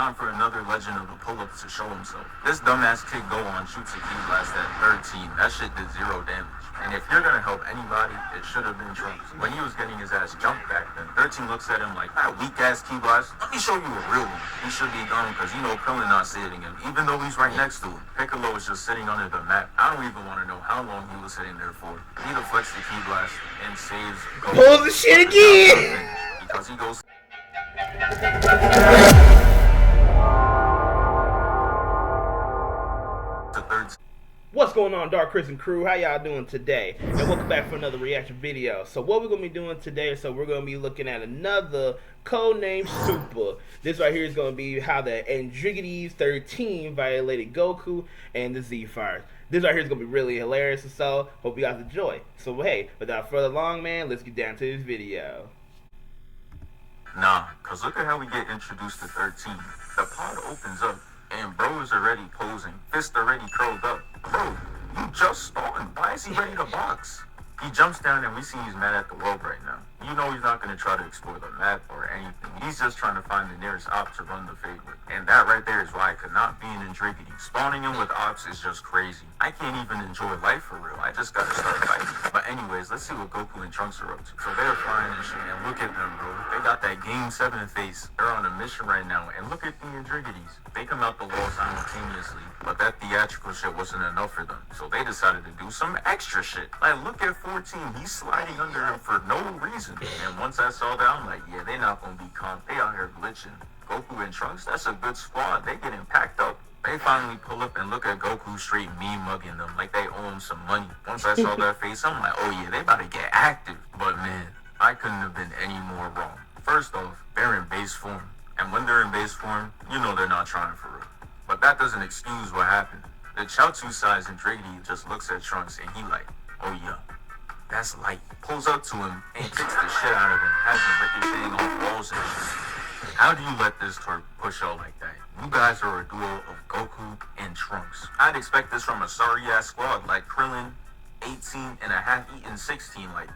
Time for another legend of the pull-up to show himself. This dumbass kid go on, shoots a key blast at 13. That shit did 0 damage. And if you're gonna help anybody, it should have been Trunks. When he was getting his ass jumped back then, 13 looks at him like, that weak-ass key blast, let me show you a real one. He should be gone because you know Krillin not saving him, even though he's right next to him. Piccolo is just sitting under the map. I don't even want to know how long he was sitting there for. He deflects the key blast and saves Goku. Pull the shit again! Because he goes... What's going on, Dark Chris and crew? How y'all doing today? And welcome back for another reaction video. So what we're going to be doing today, we're going to be looking at another codename Super. This right here is going to be how the Andriggity 13 violated Goku and the Z-Fires. This right here is going to be really hilarious, and so hope you guys enjoy. So hey, without further long, man, let's get down to this video. Nah, cause look at how we get introduced to 13. The pod opens up, and bro is already posing, fist already curled up. Bro, you just spawned. Why is he ready to box? He jumps down and we see he's mad at the world right now. You know he's not going to try to explore the map or anything. He's just trying to find the nearest op to run the favorite. And that right there is why I could not be an Andriggity. Spawning him with ops is just crazy. I can't even enjoy life for real. I just gotta start fighting. But anyways, let's see what Goku and Trunks are up to. So they're flying and shit, and look at them, bro. They got that Game 7 face. They're on a mission right now, and look at the Andriggities. They come out the wall simultaneously, but that theatrical shit wasn't enough for them. So they decided to do some extra shit. Like, look at 14. He's sliding under him for no reason. And once I saw that, I'm like, yeah, they not gonna be calm. They out here glitching. Goku and Trunks, that's a good squad. They getting packed up. They finally pull up and look at Goku straight mean mugging them like they owe him some money. Once I saw that face, I'm like, oh yeah, they about to get active. But man, I couldn't have been any more wrong. First off, they're in base form. And when they're in base form, you know they're not trying for real. But that doesn't excuse what happened. The Chaozu size Andriggity just looks at Trunks and he like, oh yeah, that's light. Pulls up to him and kicks the shit out of him, has him ricocheting off walls and shit. How do you let this twerp push out like that? You guys are a duo of Goku and Trunks. I'd expect this from a sorry-ass squad like Krillin, 18 and a half eaten 16. Like,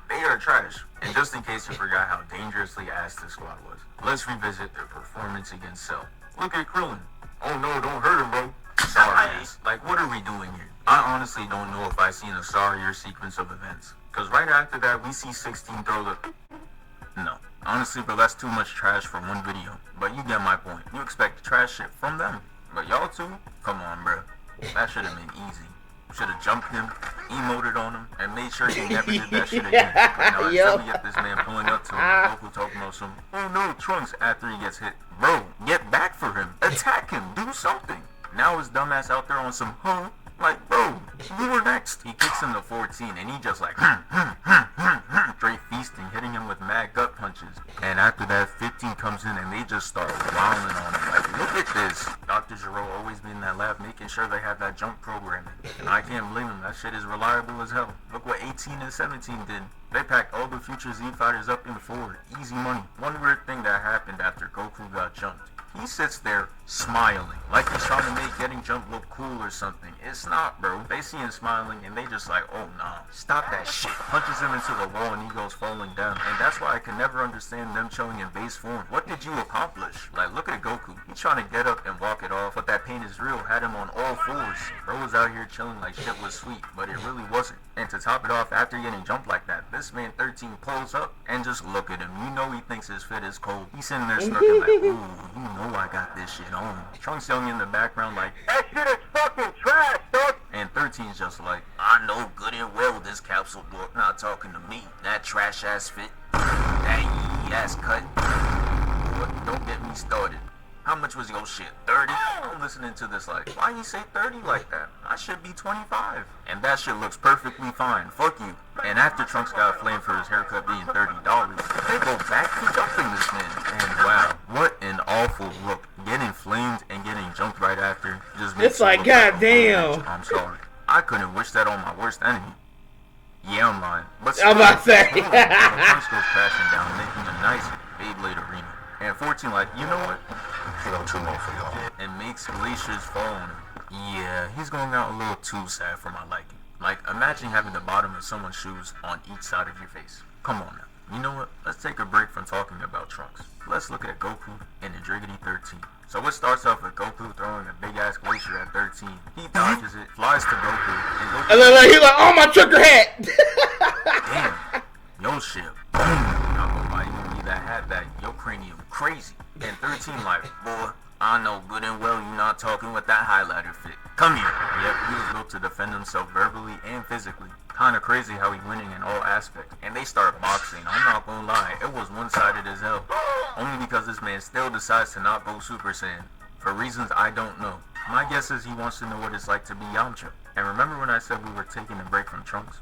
they are trash. And just in case you forgot how dangerously ass this squad was, let's revisit their performance against Cell. Look at Krillin. Oh no, don't hurt him, bro. Sorry ass. Like, what are we doing here? I honestly don't know if I've seen a sorrier sequence of events. Because right after that, we see 16 throw the... No. Honestly, bro, that's too much trash for one video. But you get my point. You expect trash shit from them. But y'all two? Come on, bro. That should have been easy. Should have jumped him, emoted on him, and made sure he never did that shit again. But now instead we get this man pulling up to him, Goku talking about some, oh no, Trunks, after he gets hit. Bro, get back for him. Attack him. Do something. Now his dumbass out there on some, huh? Like, bro, you were next. He kicks him to 14, and he just like, straight feasting, hitting him with mad gut punches. And after that, 15 comes in, and they just start wilding on him. Like, look at this. Dr. Gero always been in that lab, making sure they have that jump programming. And I can't blame him. That shit is reliable as hell. Look what 18 and 17 did. They packed all the future Z-Fighters up in forward. Easy money. One weird thing that happened after Goku got jumped. He sits there smiling, like he's trying to make getting jumped look cool or something. It's not, bro. They see him smiling and they just like, oh nah, stop that shit. Punches him into the wall and he goes falling down. And that's why I can never understand them chilling in base form. What did you accomplish? Like, look at Goku. He trying to get up and walk it off, but that pain is real. Had him on all fours. Bro was out here chilling like shit was sweet, but it really wasn't. And to top it off, after getting jumped like that, this man 13 pulls up and just look at him. You know he thinks his fit is cold. He's sitting there smirking like, ooh, you know I got this shit on. Trunks yelling in the background like, that shit is fucking trash, dog. And 13's just like, I know good and well this capsule dork not talking to me. That trash ass fit, that yee ass cut. Boy, don't get me started. How much was your shit? 30? I'm listening to this like, why you say 30 like that? I should be 25. And that shit looks perfectly fine. Fuck you. And after Trunks got flamed for his haircut being $30, they go back to jumping this man. And wow, what an awful look. Getting flamed and getting jumped right after just makes it's like, goddamn. I'm sorry. I couldn't wish that on my worst enemy. Yeah, I'm lying. But I'm about to say. Trunks goes crashing down, making a nice Beyblade arena. And 14 like, you know what? You know too much for y'all. And makes glaciers fall on him. Yeah, he's going out a little too sad for my liking. Like, imagine having the bottom of someone's shoes on each side of your face. Come on now. You know what? Let's take a break from talking about Trunks. Let's look at Goku and Andriggity 13. So it starts off with Goku throwing a big ass glacier at 13. He dodges it, flies to Goku, and Goku. And then he's like, "Oh, my trucker hat!" Damn, yo shit. I'm gonna buy you need that hat back. Your cranium crazy. And 13 like, boy, I know good and well you not talking with that highlighter fit. Come here. Yep, he was built to defend himself verbally and physically. Kinda crazy how he winning in all aspects. And they start boxing. I'm not gonna lie, it was one-sided as hell. Only because this man still decides to not go Super Saiyan. For reasons I don't know. My guess is he wants to know what it's like to be Yamcha. And remember when I said we were taking a break from Trunks?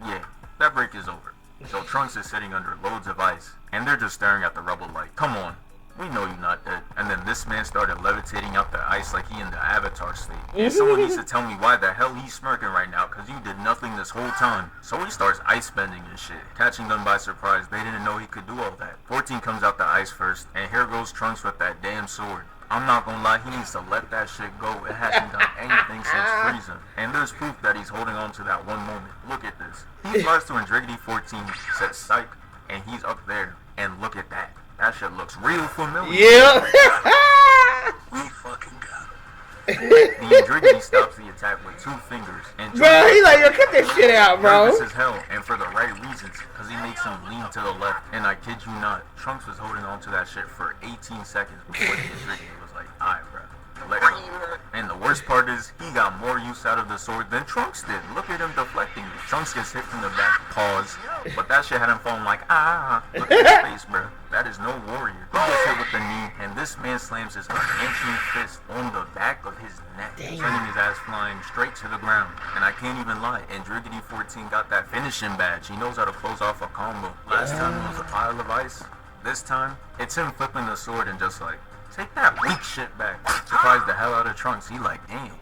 Yeah, that break is over. So Trunks is sitting under loads of ice. And they're just staring at the rubble like, come on. We know you're not dead. And then this man started levitating out the ice like he in the Avatar state. And someone needs to tell me why the hell he's smirking right now, because you did nothing this whole time. So he starts ice bending and shit, catching them by surprise. They didn't know he could do all that. 14 comes out the ice first, and here goes Trunks with that damn sword. I'm not gonna lie, he needs to let that shit go. It hasn't done anything since Frieza. And there's proof that he's holding on to that one moment. Look at this. He flies to Andriggity 14, says psych, and he's up there. And look at that. That shit looks real familiar. Yeah. We fucking got him. The Andriggity stops the attack with 2 fingers. And Bro, he's like, yo, cut that shit out, bro. Nervous as hell, and for the right reasons, because he makes him lean to the left. And I kid you not, Trunks was holding on to that shit for 18 seconds before the Andriggity was like, alright, bro. Let go. And the worst part is, he got more use out of the sword than Trunks did. Look at him deflecting it. Trunks gets hit from the back, pause. But that shit had him falling like, look at his face, bro. That is no warrior. He gets hit with the knee, and this man slams his unseen fist on the back of his neck, sending his ass flying straight to the ground. And I can't even lie, Andriggity 14 got that finishing badge. He knows how to close off a combo. Last time it was a pile of ice. This time, it's him flipping the sword and just like, take that weak shit back. Surprised the hell out of Trunks. He like, damn,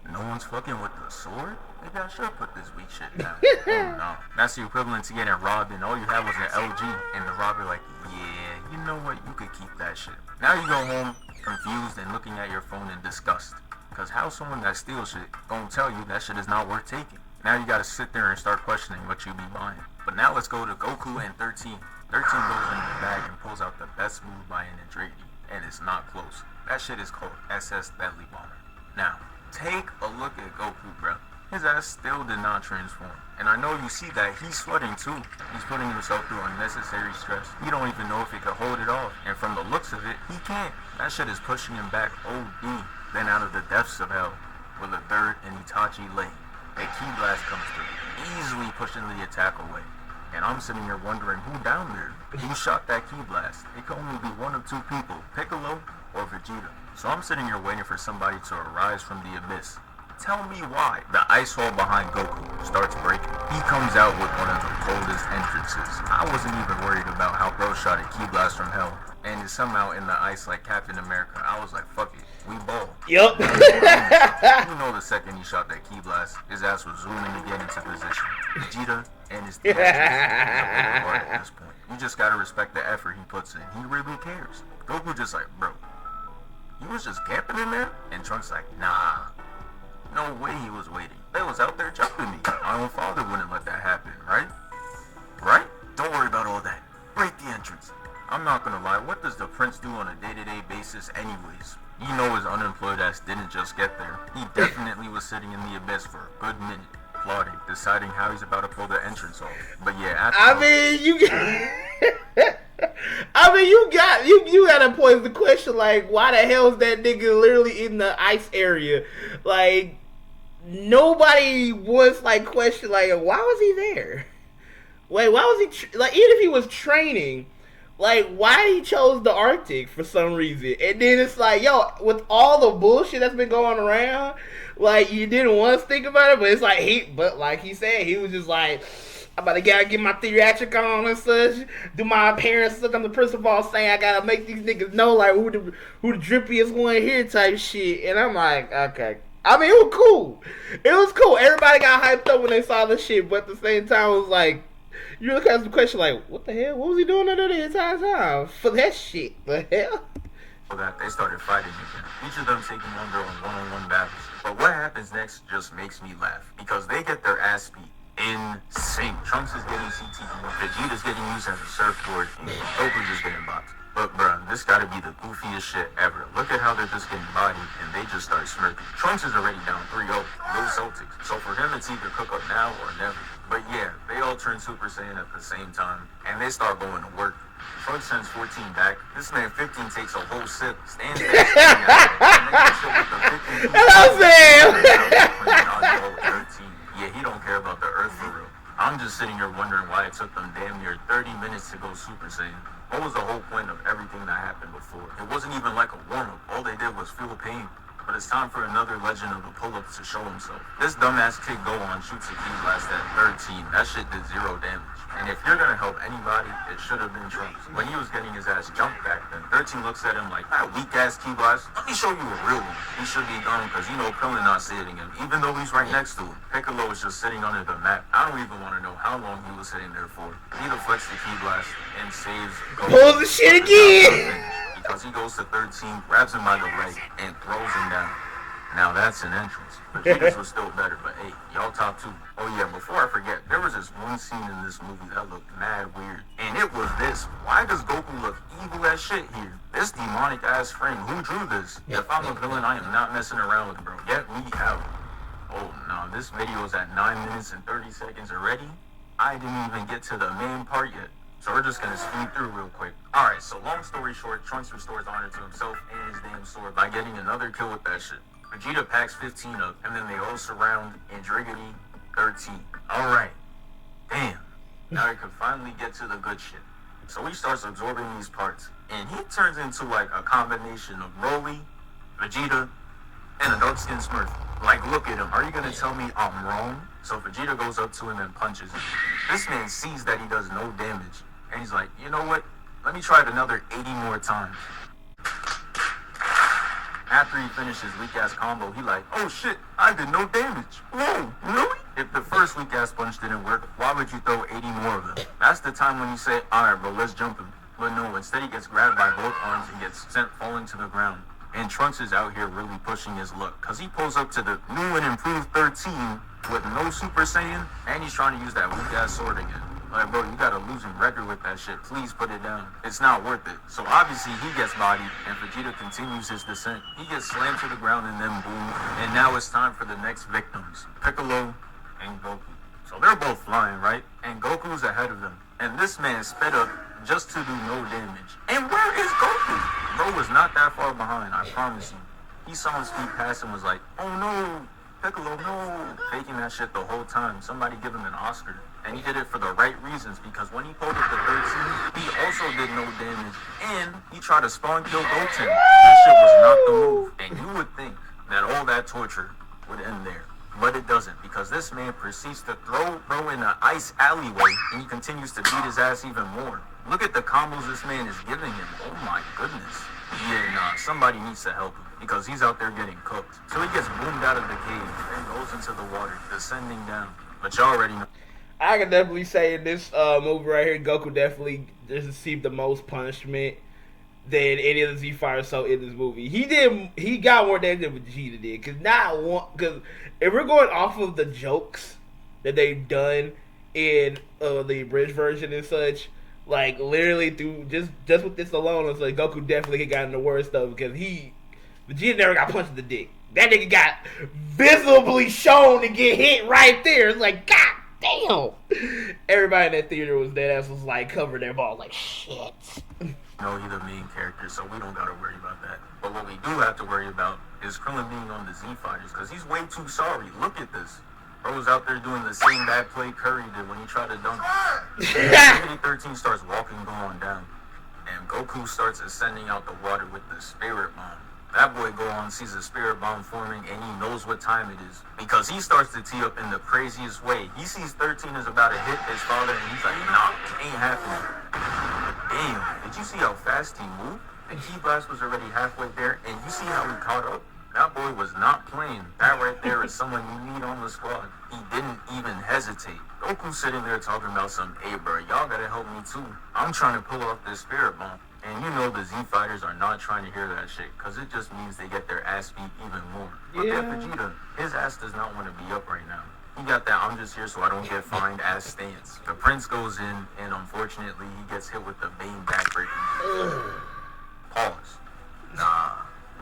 no one's fucking with the sword? Maybe I should put this weak shit down. Oh no. That's the equivalent to getting robbed and all you had was an LG. And the robber like, yeah, you know what? You could keep that shit. Now you go home confused and looking at your phone in disgust. Cause how someone that steals shit gonna tell you that shit is not worth taking? Now you gotta sit there and start questioning what you be buying. But now let's go to Goku and 13. 13 goes in the bag and pulls out the best move by an Andriggity. And it's not close. That shit is called SS Deadly Bomber. Now, take a look at Goku, bro. His ass still did not transform. And I know you see that he's sweating too. He's putting himself through unnecessary stress. You don't even know if he could hold it off. And from the looks of it, he can't. That shit is pushing him back OD. Then out of the depths of hell, with a third and Itachi lane, a Ki Blast comes through, easily pushing the attack away. And I'm sitting here wondering who down there, who shot that Ki Blast. It could only be one of 2 people, Piccolo or Vegeta. So I'm sitting here waiting for somebody to arise from the abyss. Tell me why. The ice wall behind Goku starts breaking. He comes out with one of the coldest entrances. I wasn't even worried about how bro shot a Ki Blast from hell. And is somehow in the ice like Captain America. I was like, fuck it, we ball. Yup. You know the second he shot that Ki Blast, his ass was zooming to get into position. Vegeta and his team at this point. You just gotta respect the effort he puts in. He really cares. Goku just like, bro, you was just camping in there? And Trunks like, nah. No way he was waiting. They was out there jumping me. My own father wouldn't let that happen, right? Right? Don't worry about all that. Break the entrance. I'm not gonna lie, what does the prince do on a day-to-day basis anyways? You know his unemployed ass didn't just get there. He definitely was sitting in the abyss for a good minute, plotting, deciding how he's about to pull the entrance off. But yeah, you gotta pose the question like, why the hell is that nigga literally in the ice area? Like, nobody once like questioned like, why was he there? Wait, why was he like, even if he was training, like, why he chose the Arctic for some reason? And then it's like, yo, with all the bullshit that's been going around, like, you didn't once think about it, but it's like, but like he said, he was just like, I'm about to get my theatric on and such, do my appearance, look on the principal saying I gotta make these niggas know, like, who the drippiest one here type shit. And I'm like, okay. I mean, it was cool. It was cool. Everybody got hyped up when they saw the shit, but at the same time, it was like, you look at the question like, what the hell? What was he doing under the entire time? For that shit. The hell? So that they started fighting again. Each of them taking under on one-on-one battles. But what happens next just makes me laugh. Because they get their ass beat insane. Trunks is getting CTE, Vegeta's getting used as a surfboard, and Goku's just getting boxed. But bruh, this gotta be the goofiest shit ever. Look at how they're just getting bodied, and they just start smirking. Trunks is already down 3-0, no Celtics. So for him, it's either cook up now or never. But yeah, they all turn Super Saiyan at the same time, and they start going to work. Trunks sends 14 back. This man 15 takes a whole sip, stands there, and then gets hit with the 15. Hello, Sam! Yeah, he don't care about the Earth for real. I'm just sitting here wondering why it took them damn near 30 minutes to go Super Saiyan. What was the whole point of everything that happened before? It wasn't even like a warm-up. All they did was feel pain. But it's time for another legend of the pull-up to show himself. This dumbass kid go on, shoots a key blast at 13. That shit did 0 damage. And if you're gonna help anybody, it should have been Trunks. When he was getting his ass jumped back then, 13 looks at him like, that weak-ass key blast, let me show you a real one. He should be gone because you know Krillin not saving him, even though he's right next to him. Piccolo is just sitting under the map. I don't even want to know how long he was sitting there for. He deflects the key blast and saves Goku. Pull the shit again! Because he goes to 13, grabs him by the leg, and throws him down. Now that's an entrance. Vegeta's was still better, but hey, y'all top 2. Oh yeah, before I forget, there was this one scene in this movie that looked mad weird. And it was this. Why does Goku look evil as shit here? This demonic ass frame, who drew this? If I'm a villain, I am not messing around with it, bro. Get me out. Oh no, this video is at 9 minutes and 30 seconds already. I didn't even get to the main part yet. So we're just gonna speed through real quick. Alright, so long story short, Trunks restores honor to himself and his damn sword by getting another kill with that shit. Vegeta packs 15 up, and then they all surround Andriggity 13. Alright. Damn. Now he can finally get to the good shit. So he starts absorbing these parts, and he turns into like a combination of Broly, Vegeta, and a dark-skinned Smurf. Like, look at him. Are you gonna tell me I'm wrong? So Vegeta goes up to him and punches him. This man sees that he does no damage, and he's like, you know what? Let me try it another 80 more times. After he finished his weak-ass combo, he like, oh shit, I did no damage. Whoa, really? If the first weak-ass punch didn't work, why would you throw 80 more of them? That's the time when you say, alright bro, let's jump him. But no, instead he gets grabbed by both arms and gets sent falling to the ground. And Trunks is out here really pushing his luck, cause he pulls up to the new and improved 13 with no Super Saiyan, and he's trying to use that weak-ass sword again. Like, bro, you got a losing record with that shit. Please put it down. It's not worth it. So obviously he gets bodied, and Vegeta continues his descent. He gets slammed to the ground and then boom. And now it's time for the next victims, Piccolo and Goku. So they're both flying, right? And Goku's ahead of them. And this man sped up just to do no damage. And where is Goku? Bro was not that far behind, I promise you. He saw him speed past and was like, oh no, Piccolo, no. Faking that shit the whole time. Somebody give him an Oscar. And he did it for the right reasons, because when he pulled up the 13, he also did no damage, and he tried to spawn kill Goten. That shit was not the move. And you would think that all that torture would end there. But it doesn't, because this man proceeds to throw bro in an ice alleyway, and he continues to beat his ass even more. Look at the combos this man is giving him. Oh my goodness. Yeah, nah, somebody needs to help him, because he's out there getting cooked. So he gets boomed out of the cave and goes into the water, descending down. But you already know. I can definitely say in this movie right here, Goku definitely received the most punishment than any of the Z Fighters saw in this movie. He got more damage than Vegeta did. Because if we're going off of the jokes that they've done in the abridged version and such, like literally through just with this alone, it's like Goku definitely got in the worst of it, because Vegeta never got punched in the dick. That nigga got visibly shown to get hit right there. It's like, God damn! Everybody in that theater was dead ass was like covering their ball like shit. No, he's the main character, so we don't gotta worry about that. But what we do have to worry about is Krillin being on the Z Fighters, because he's way too sorry. Look at this. Bro's out there doing the same bad play Curry did when he tried to dunk. 13 starts walking going down, and Goku starts ascending out the water with the spirit bomb. That boy go on, sees a spirit bomb forming, and he knows what time it is, because he starts to tee up in the craziest way. He sees 13 is about to hit his father, and he's like, nah, ain't happening. Damn, did you see how fast he moved? The key blast was already halfway there, and you see how he caught up? That boy was not playing. That right there is someone you need on the squad. He didn't even hesitate. Goku's sitting there talking about some, hey bro, y'all gotta help me too. I'm trying to pull off this spirit bomb. And you know the Z Fighters are not trying to hear that shit, because it just means they get their ass beat even more. Look at Vegeta. His ass does not want to be up right now. He got that "I'm just here so I don't get fined" ass stance. The prince goes in, and unfortunately, he gets hit with the main backbreaker. Pause. Nah,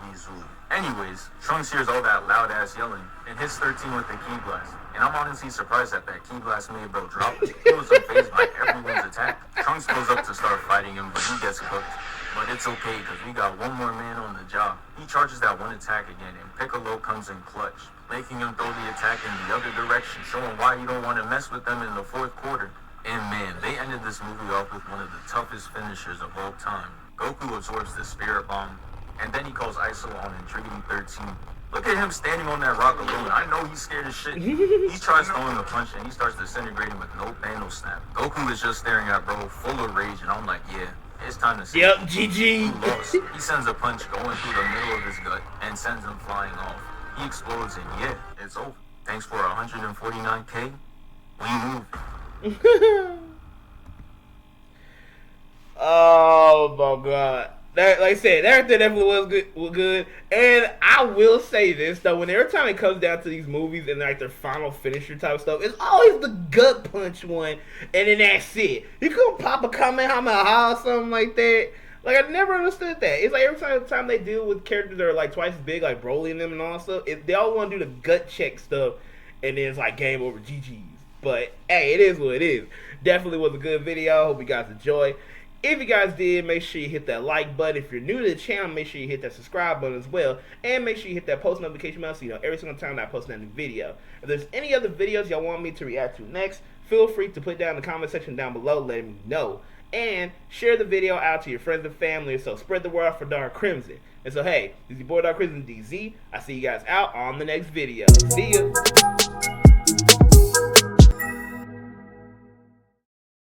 Mizu. Anyways, Trunks hears all that loud ass yelling and hits 13 with the key blast. And I'm honestly surprised that key blast made bro drop. He was unfazed by everyone's attack. Trunks goes up to start fighting him, but he gets cooked. But it's okay, because we got one more man on the job. He charges that one attack again, and Piccolo comes in clutch, making him throw the attack in the other direction, showing why you don't want to mess with them in the fourth quarter. And man, they ended this movie off with one of the toughest finishers of all time. Goku absorbs the spirit bomb, and then he calls ISO on Andriggity 13. Look at him standing on that rock alone. I know he's scared as shit. He tries throwing a punch, and he starts disintegrating with no pain, no snap. Goku is just staring at bro, full of rage, and I'm like, yeah, it's time to see. Yep, GG. He lost. He sends a punch going through the middle of his gut and sends him flying off. He explodes, and yeah, it's over. Thanks for 149K. We move. Oh my god. That, like I said, everything definitely was good. And I will say this though, when every time it comes down to these movies and like their final finisher type stuff, it's always the gut punch one, and then that's it. You could pop a Kamehameha or something like that. Like I never understood that. It's like every time they deal with characters that are like twice as big, like Broly and them and all stuff, they all want to do the gut check stuff, and then it's like game over, GG's. But hey, it is what it is. Definitely was a good video. Hope you guys enjoy. If you guys did, make sure you hit that like button. If you're new to the channel, make sure you hit that subscribe button as well. And make sure you hit that post notification bell so you know every single time that I post a new video. If there's any other videos y'all want me to react to next, feel free to put down in the comment section down below letting me know. And share the video out to your friends and family, so spread the word for Dark Crimson. And so hey, this is your boy Dark Crimson DZ. I see you guys out on the next video. See ya!